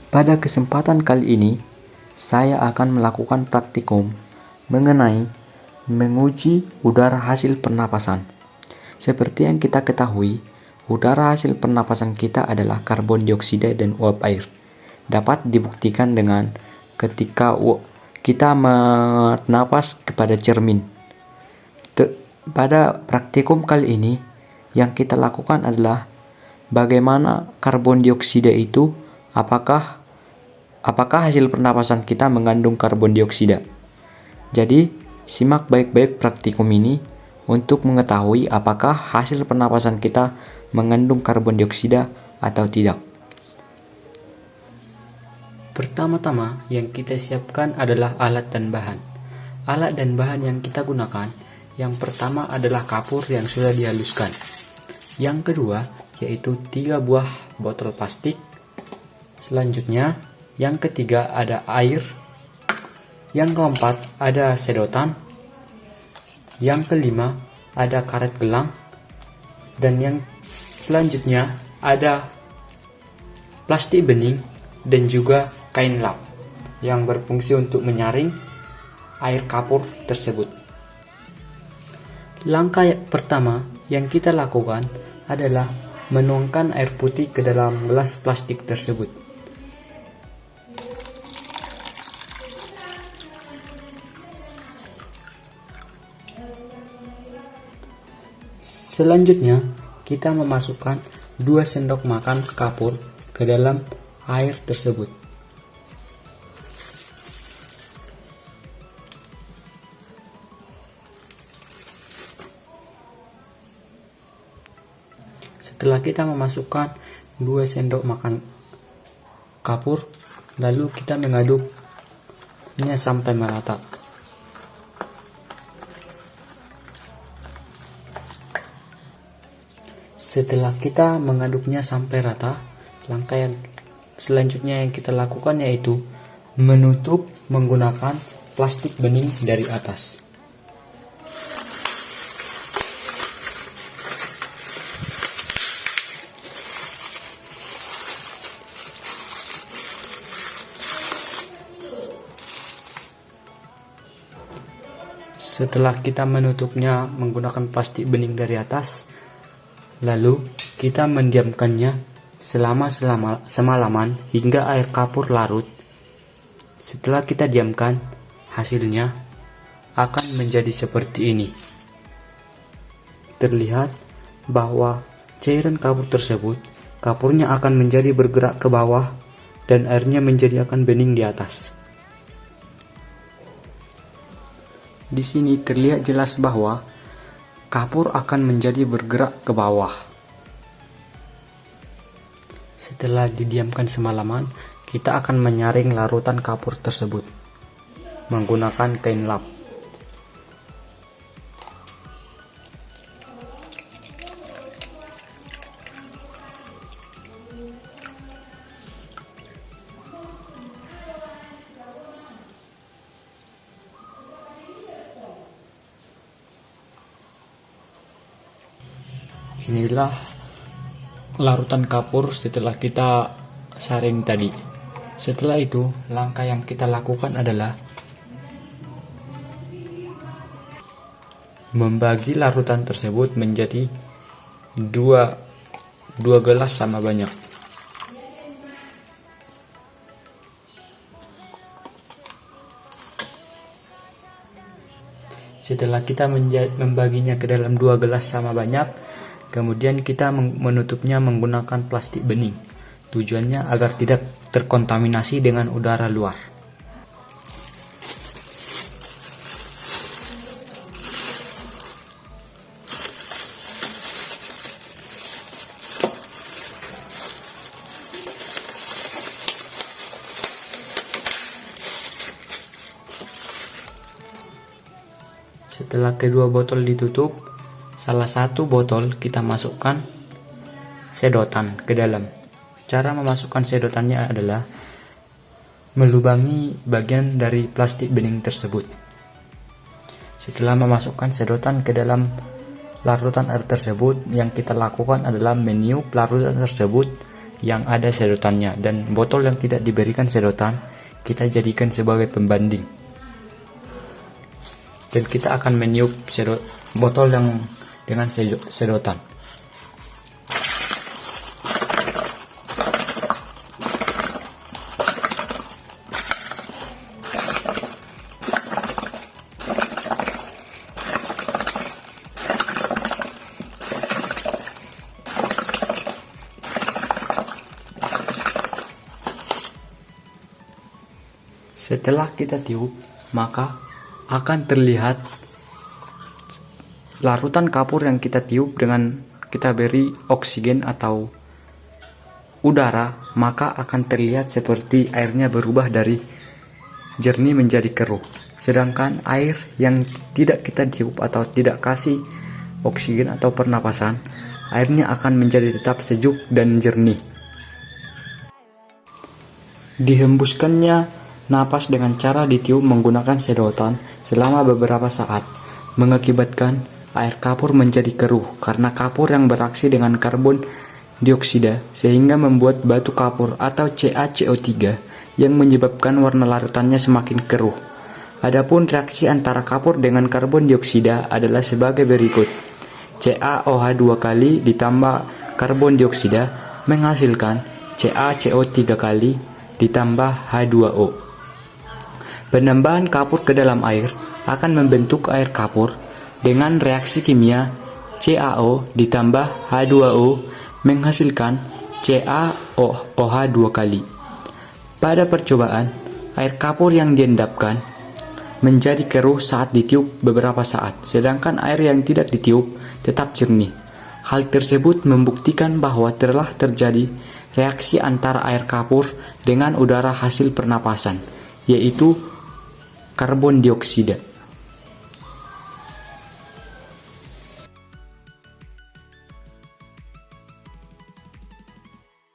Pada kesempatan kali ini, saya akan melakukan praktikum mengenai menguji udara hasil pernapasan. Seperti yang kita ketahui, udara hasil pernapasan kita adalah karbon dioksida dan uap air. Dapat dibuktikan dengan ketika kita bernapas kepada cermin. Pada praktikum kali ini, yang kita lakukan adalah bagaimana karbon dioksida itu, apakah hasil pernapasan kita mengandung karbon dioksida. Jadi, simak baik-baik praktikum ini untuk mengetahui apakah hasil pernapasan kita mengandung karbon dioksida atau tidak. Pertama-tama yang kita siapkan adalah alat dan bahan. Alat dan bahan yang kita gunakan, yang pertama adalah kapur yang sudah dihaluskan. Yang kedua yaitu 3 buah botol plastik. Selanjutnya, yang ketiga ada air. Yang keempat ada sedotan. Yang kelima ada karet gelang. Dan yang selanjutnya ada plastik bening dan juga kain lap yang berfungsi untuk menyaring air kapur tersebut. Langkah pertama yang kita lakukan adalah menuangkan air putih ke dalam gelas plastik tersebut. Selanjutnya, kita memasukkan 2 sendok makan kapur ke dalam air tersebut. Setelah kita memasukkan 2 sendok makan kapur, lalu kita mengaduknya sampai merata. Setelah kita mengaduknya sampai rata, langkah yang selanjutnya yang kita lakukan yaitu menutup menggunakan plastik bening dari atas. Setelah kita menutupnya menggunakan plastik bening dari atas, lalu kita mendiamkannya selama semalaman hingga air kapur larut. Setelah kita diamkan, hasilnya akan menjadi seperti ini. Terlihat bahwa cairan kapur tersebut, kapurnya akan menjadi bergerak ke bawah dan airnya menjadi akan bening di atas. Di sini terlihat jelas bahwa kapur akan menjadi bergerak ke bawah. Setelah didiamkan semalaman, kita akan menyaring larutan kapur tersebut menggunakan kain lap. Inilah larutan kapur setelah kita saring tadi. Setelah itu, langkah yang kita lakukan adalah membagi larutan tersebut menjadi dua gelas sama banyak. Setelah kita membaginya ke dalam 2 gelas sama banyak, kemudian kita menutupnya menggunakan plastik bening. Tujuannya agar tidak terkontaminasi dengan udara luar. Setelah kedua botol ditutup, salah satu botol kita masukkan sedotan ke dalam. Cara memasukkan sedotannya adalah melubangi bagian dari plastik bening tersebut. Setelah memasukkan sedotan ke dalam larutan air tersebut, yang kita lakukan adalah meniup larutan tersebut yang ada sedotannya, dan botol yang tidak diberikan sedotan kita jadikan sebagai pembanding. Dan kita akan meniup botol yang dengan sedotan. Setelah kita tiup, maka akan terlihat larutan kapur yang kita tiup dengan kita beri oksigen atau udara, maka akan terlihat seperti airnya berubah dari jernih menjadi keruh. Sedangkan air yang tidak kita tiup atau tidak kasih oksigen atau pernapasan, airnya akan menjadi tetap sejuk dan jernih. Dihembuskannya napas dengan cara ditiup menggunakan sedotan selama beberapa saat mengakibatkan air kapur menjadi keruh karena kapur yang bereaksi dengan karbon dioksida sehingga membuat batu kapur atau CaCO3 yang menyebabkan warna larutannya semakin keruh. Adapun reaksi antara kapur dengan karbon dioksida adalah sebagai berikut. CaOH 2 kali ditambah karbon dioksida menghasilkan CaCO3 kali ditambah H2O. Penambahan kapur ke dalam air akan membentuk air kapur dengan reaksi kimia CaO ditambah H2O menghasilkan CaOH 2 kali. Pada percobaan, air kapur yang diendapkan menjadi keruh saat ditiup beberapa saat, sedangkan air yang tidak ditiup tetap jernih. Hal tersebut membuktikan bahwa telah terjadi reaksi antara air kapur dengan udara hasil pernapasan, yaitu karbon dioksida.